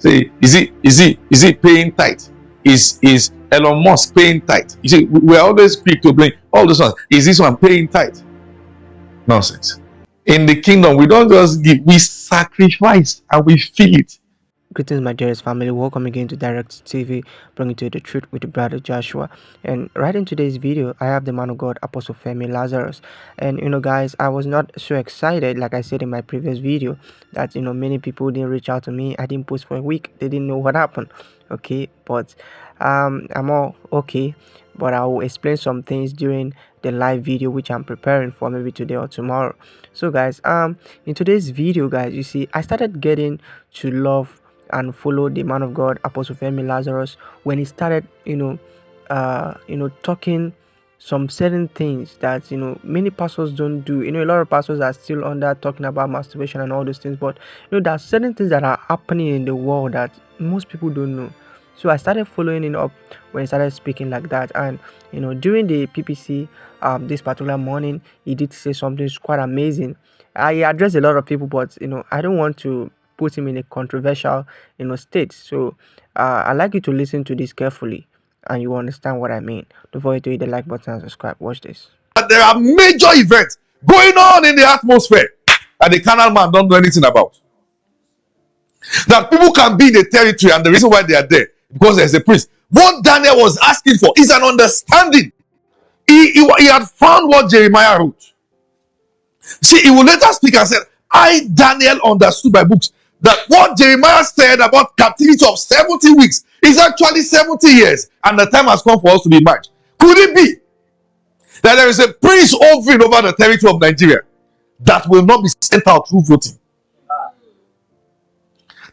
Say, is he paying tithe? Is Elon Musk paying tithe? You see, we're always quick to blame all this one. Is this one paying tithe? Nonsense. In the kingdom, we don't just give, we sacrifice and we feel it. Greetings, my dearest family. Welcome again to Direct TV, bringing to you the truth with the brother Joshua. And right in today's video, I have the man of God, Apostle Femi Lazarus. And guys, I was not so excited, like I said in my previous video, that many people didn't reach out to me. I didn't post for a week. They didn't know what happened. Okay, but I'm all okay. But I will explain some things during the live video which I'm preparing for maybe today or tomorrow. So guys, in today's video, guys, you see, I started getting to love and follow the man of God, Apostle Femi Lazarus, when he started, talking some certain things that many pastors don't do. A lot of pastors are still under talking about masturbation and all those things, but there are certain things that are happening in the world that most people don't know. So I started following it up when he started speaking like that, and during the PPC this particular morning, he did say something quite amazing. I addressed a lot of people, but I don't want to put him in a controversial state. So I'd like you to listen to this carefully and you understand what I mean. Don't forget to hit the like button and subscribe. Watch this. There are major events going on in the atmosphere that the carnal man don't know anything about. That people can be in the territory, and the reason why they are there because there's a priest. What Daniel was asking for is an understanding. He had found what Jeremiah wrote. See, he will later speak and said, I, Daniel, understood by books that what Jeremiah said about captivity of 70 weeks is actually 70 years, and the time has come for us to be marked. Could it be that there is a prince hovering over the territory of Nigeria that will not be sent out through voting?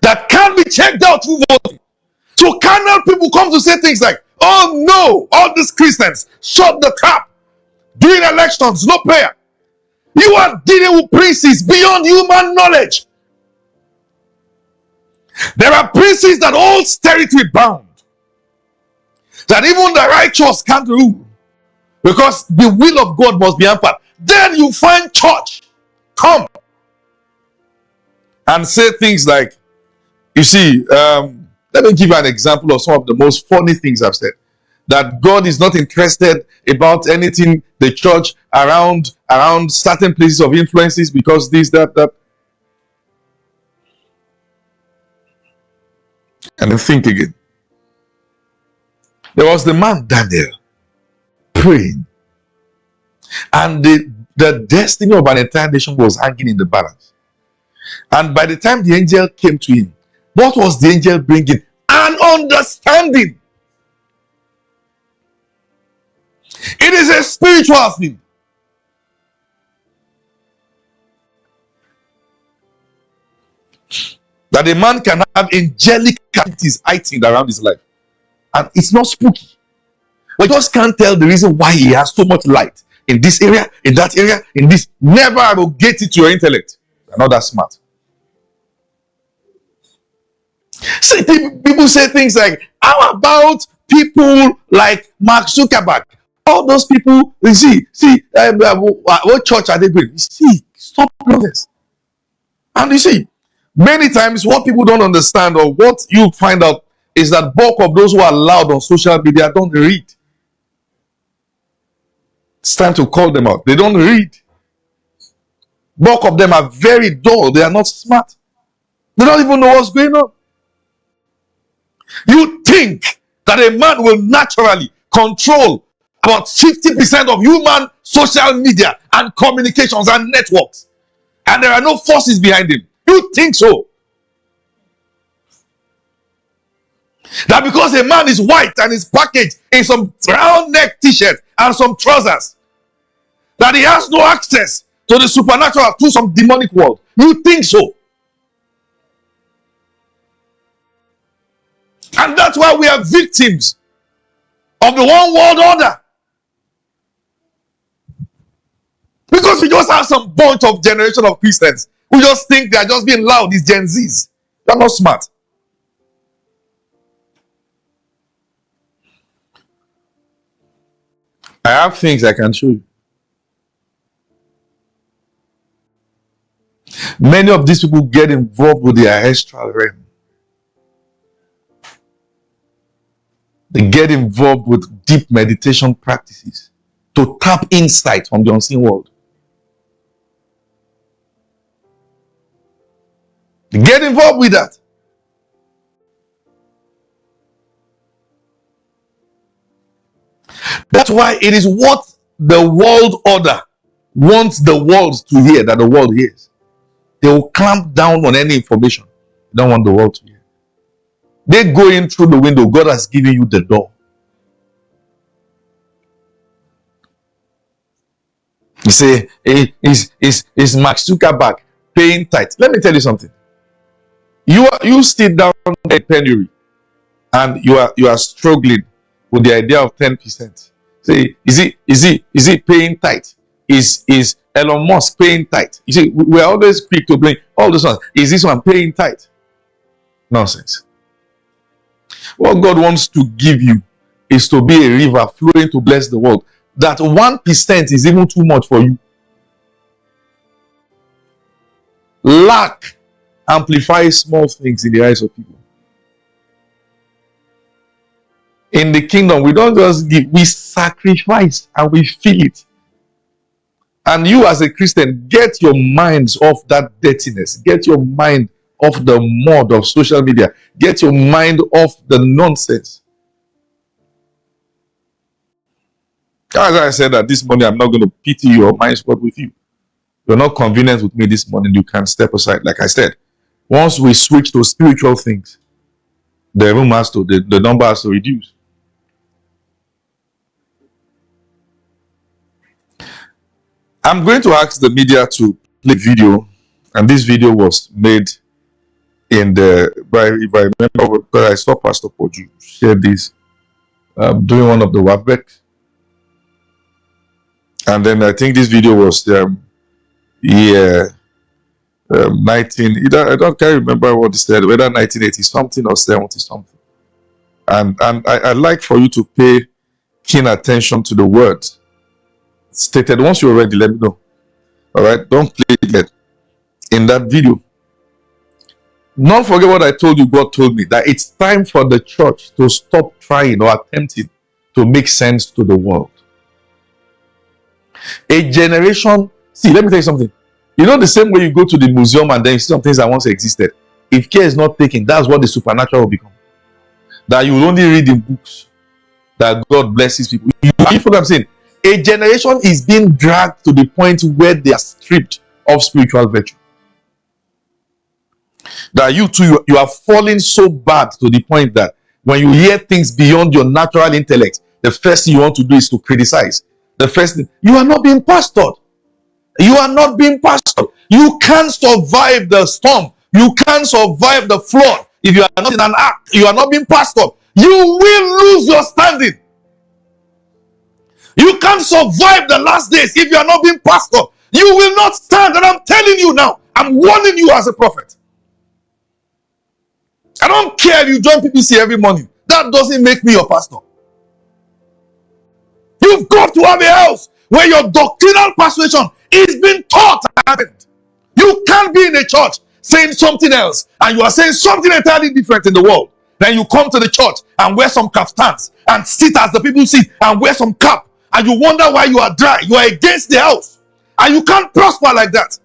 That can be checked out through voting. So carnal people come to say things like, oh no, all these Christians, shut the trap. During elections, no prayer. You are dealing with princes beyond human knowledge. There are princes that hold territory bound, that even the righteous can't rule, because the will of God must be hampered. Then you find church come and say things like, you see, let me give you an example of some of the most funny things I've said. That God is not interested about anything the church around certain places of influences because this, that. And then think again. There was the man Daniel praying, and the destiny of an entire nation was hanging in the balance. And by the time the angel came to him, what was the angel bringing? An understanding. It is a spiritual thing. That a man can have angelic activities heightened around his life. And it's not spooky. We just can't tell the reason why he has so much light in this area, in that area, in this. Never arrogate it to your intellect. You're not that smart. See, people say things like, how about people like Mark Zuckerberg? All those people, you see, what church are they going? You see, stop this. And you see, many times what people don't understand, or what you find out, is that bulk of those who are loud on social media don't read. It's time to call them out. They don't read. Bulk of them are very dull. They are not smart. They don't even know what's going on. You think that a man will naturally control about 50% of human social media and communications and networks, and there are no forces behind him? You think so? That because a man is white and is packaged in some round neck t-shirt and some trousers, that he has no access to the supernatural through some demonic world? You think so? And that's why we are victims of the one world order. Because we just have some bunch of generation of Christians who just think they are just being loud. These Gen Zs, they're not smart. I have things I can show you. Many of these people get involved with their astral realm. They get involved with deep meditation practices to tap insight from the unseen world. They get involved with that. That's why it is what the world order wants the world to hear that the world hears. They will clamp down on any information they don't want the world to hear. They go in through the window. God has given you the door. You say, is Mark Zuckerberg paying tight? Let me tell you something. You sit down at penury and you are struggling with the idea of 10%. Say, is he paying tight? Is Elon Musk paying tight? You see, we're always quick to blame all this one. Is this one paying tight? Nonsense. What God wants to give you is to be a river flowing to bless the world. That 1% is even too much for you. Lack amplifies small things in the eyes of people. In the kingdom, we don't just give, we sacrifice and we feel it. And you as a Christian, get your minds off that dirtiness. Get your mind off the mud of social media. Get your mind off the nonsense. As I said that this morning, I'm not going to pity you or mind spot with you. You're not convenient with me this morning, you can step aside. Like I said, once we switch to spiritual things, the room has to, the number has to reduce. I'm going to ask the media to play video, and this video was made in the, if I remember, because I saw Pastor Poju share this during one of the WAPBEC. And then I think this video was 19, I can't remember what it said, whether 1980 something or 70 something. And I'd like for you to pay keen attention to the words stated. Once you're ready, let me know. All right, don't play it yet. In that video, don't forget what I told you. God told me that it's time for the church to stop trying or attempting to make sense to the world. A generation, see, let me tell you something. You know, the same way you go to the museum and then you see some things that once existed. If care is not taken, that's what the supernatural will become. That you will only read in books that God blesses people. You know what I'm saying? A generation is being dragged to the point where they are stripped of spiritual virtue. That you too, you are falling so bad to the point that when you hear things beyond your natural intellect, the first thing you want to do is to criticize. The first thing, you are not being pastored. You are not being pastored. You can't survive the storm. You can't survive the flood if you are not in an act. You are not being pastored. You will lose your standing. You can't survive the last days if you are not being pastored. You will not stand. And I'm telling you now, I'm warning you as a prophet. I don't care if you join PPC every morning. That doesn't make me your pastor. You've got to have a house where your doctrinal persuasion is being taught and happened. You can't be in a church saying something else and you are saying something entirely different in the world. Then you come to the church and wear some kaftans and sit as the people sit and wear some cap and you wonder why you are dry. You are against the house and you can't prosper like that.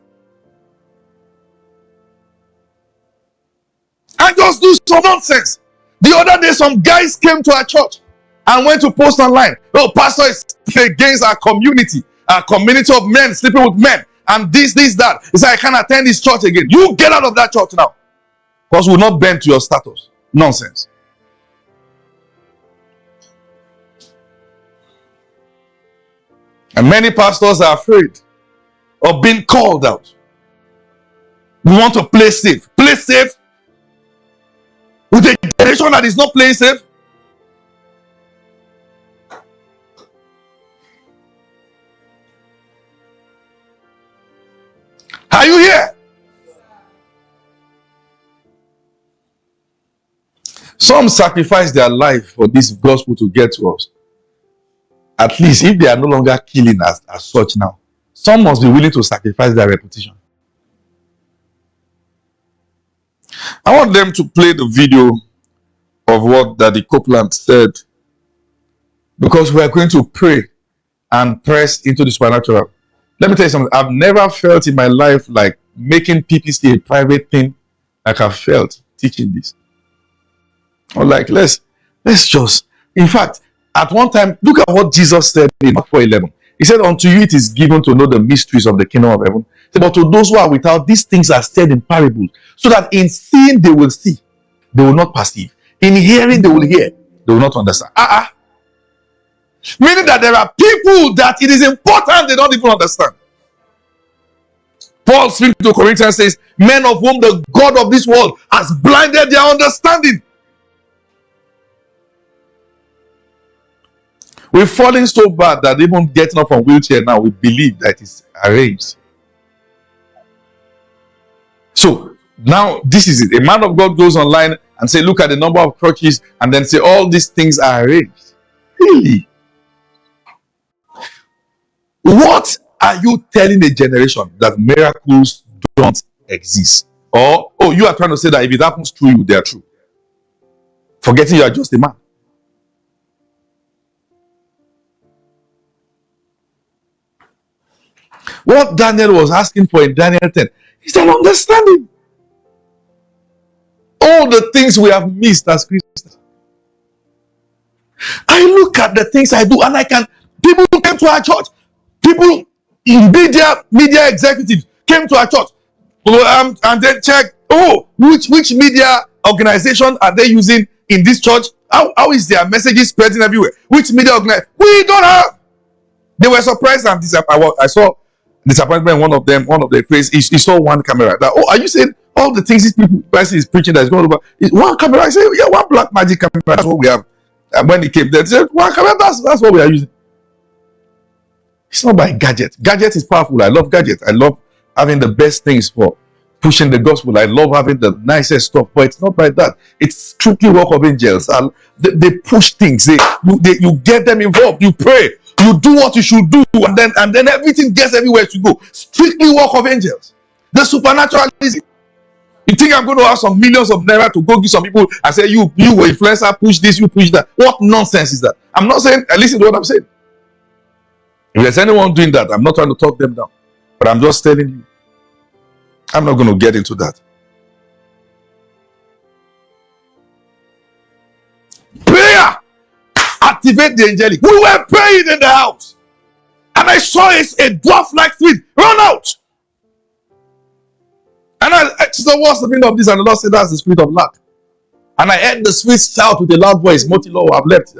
And just do some nonsense. The other day, some guys came to our church and went to post online. Oh, pastor is against our community of men sleeping with men, and this, that. He said, I can't attend this church again. You get out of that church now, because we will not bend to your status. Nonsense. And many pastors are afraid of being called out. We want to play safe. Play safe with a generation that is not playing safe. Are you here? Some sacrifice their life for this gospel to get to us. At least if they are no longer killing as such now, some must be willing to sacrifice their reputation. I want them to play the video of what Daddy Copeland said Because we are going to pray and press into the supernatural. Let me tell you something. I've never felt in my life like making PPC a private thing like I felt teaching this. Or like, let's just, in fact, at one time, look at what Jesus said in Mark 4:11. He said, unto you it is given to know the mysteries of the kingdom of heaven. But to those who are without, these things are said in parables, so that in seeing they will see, they will not perceive. In hearing they will hear, they will not understand. Meaning that there are people that it is important they don't even understand. Paul speaking to Corinthians says, men of whom the God of this world has blinded their understanding. We're falling so bad that even getting up from wheelchair now, we believe that it's arranged. So now this is it. A man of God goes online and say, look at the number of churches, and then say all these things are arranged. Really? What are you telling a generation that miracles don't exist? Or, oh, you are trying to say that if it happens to you, they are true. Forgetting you are just a man. What Daniel was asking for in Daniel 10 is an understanding. All the things we have missed as Christians. I look at the things I do and I can, people came to our church. People in media executives came to our church. And then check, oh, which media organization are they using in this church? How is their messages spreading everywhere? Which media organization? We don't have. They were surprised and disappointed. I saw disappointment in one of the praise. He saw one camera. That, oh, are you saying all the things this person is preaching that is going over? One camera. I said, yeah, one black magic camera. That's what we have. And when he came there, they said, one camera. That's what we are using. It's not by gadget. Gadget is powerful. I love gadgets. I love having the best things for pushing the gospel. I love having the nicest stuff, but it's not by that. It's strictly work of angels. They push things. You get them involved. You pray. You do what you should do, and then everything gets everywhere to go. Strictly work of angels. The supernatural is it. You think I'm going to have some millions of naira to go give some people and say, you were influencer, push this, you push that? What nonsense is that? I'm not saying, listen to what I'm saying. If there's anyone doing that, I'm not trying to talk them down. But I'm just telling you, I'm not going to get into that. Prayer! Activate the angelic. We were praying in the house. And I saw a dwarf-like spirit run out. And I said, what's the meaning of this? And the Lord said, that's the spirit of lack. And I heard the spirit shout with a loud voice, Motilo, I've left.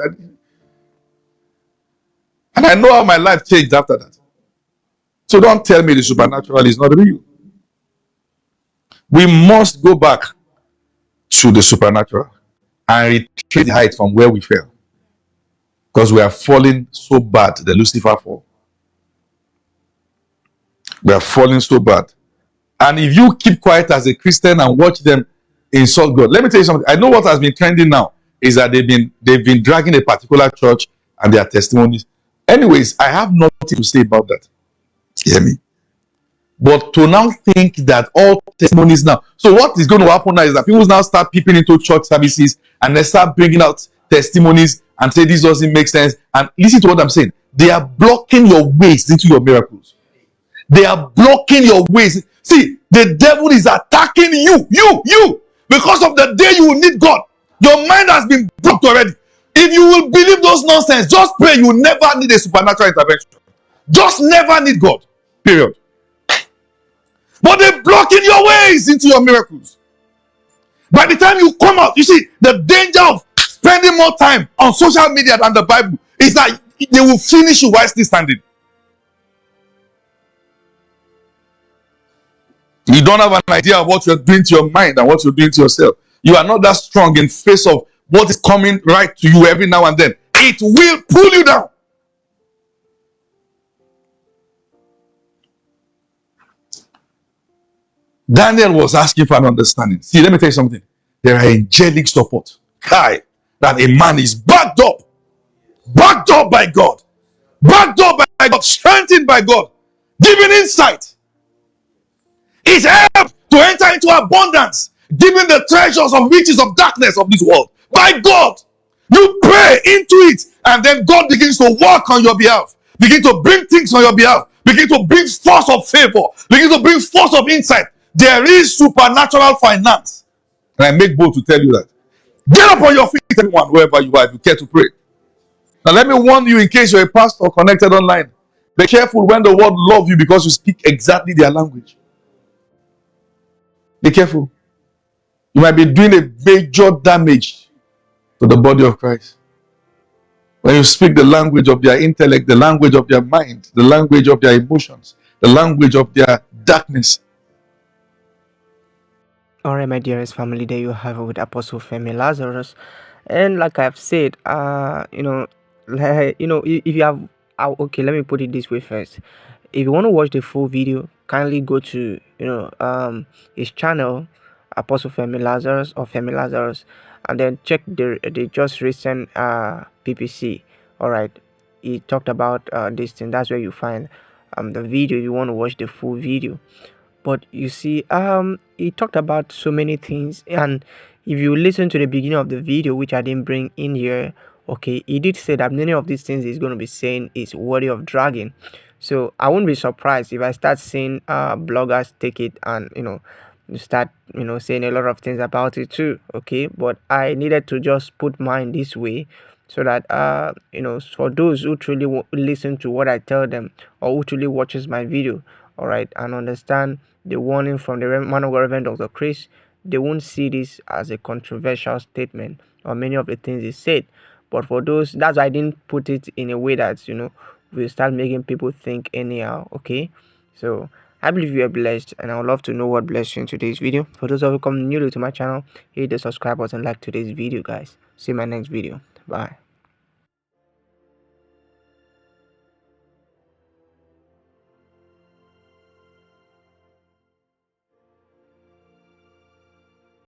And I know how my life changed after that. So don't tell me the supernatural is not real. We must go back to the supernatural and retreat the height from where we fell. Because we are falling so bad, the Lucifer fall. We are falling so bad. And if you keep quiet as a Christian and watch them insult God, let me tell you something. I know what has been trending now is that they've been dragging a particular church and their testimonies. Anyways, I have nothing to say about that. Hear me? But to now think that all testimonies now. So what is going to happen now is that people now start peeping into church services and they start bringing out testimonies and say this doesn't make sense. And listen to what I'm saying. They are blocking your ways into your miracles. They are blocking your ways. See, the devil is attacking you. Because of the day you will need God. Your mind has been blocked already. If you will believe those nonsense, just pray. You will never need a supernatural intervention. Just never need God. Period. But they're blocking your ways into your miracles. By the time you come out, you see, the danger of spending more time on social media than the Bible is that they will finish you while still standing. You don't have an idea of what you're doing to your mind and what you're doing to yourself. You are not that strong in face of what is coming right to you every now and then. It will pull you down. Daniel was asking for an understanding. See, let me tell you something. There are angelic support. That a man is backed up by God, strengthened by God, given insight. It's helped to enter into abundance, given the treasures of riches of darkness of this world by God. You pray into it, And then God begins to work on your behalf, begin to bring things on your behalf, begin to bring force of favor, begin to bring force of insight. There is supernatural finance. And I make bold to tell you that. Get up on your feet, everyone, wherever you are, if you care to pray. Now, let me warn you, in case you're a pastor connected online, be careful when the world love you because you speak exactly their language. Be careful. You might be doing a major damage to the body of Christ. When you speak the language of their intellect, the language of their mind, the language of their emotions, the language of their darkness. All right, my dearest family, there you have it with Apostle Femi Lazarus. And like I've said, if you have, okay, let me put it this way first. If you want to watch the full video, kindly go to his channel, Apostle Femi Lazarus or Femi Lazarus, and then check the just recent PPC. All right, he talked about this thing. That's where you find the video. If you want to watch the full video. But you see, he talked about so many things, and if you listen to the beginning of the video, which I didn't bring in here, okay, he did say that many of these things he's going to be saying is worthy of dragging. So I won't be surprised if I start seeing bloggers take it and start saying a lot of things about it too. Okay, but I needed to just put mine this way so that for those who truly listen to what I tell them, or who truly watches my video, all right, and understand the warning from the man of God, Reverend Dr. Chris, they won't see this as a controversial statement or many of the things he said. But for those, that's why I didn't put it in a way that will start making people think anyhow. Okay, so I believe you are blessed, and I would love to know what blessed you in today's video. For those of you coming newly to my channel, hit the subscribe button, like today's video, guys. See you in my next video. Bye.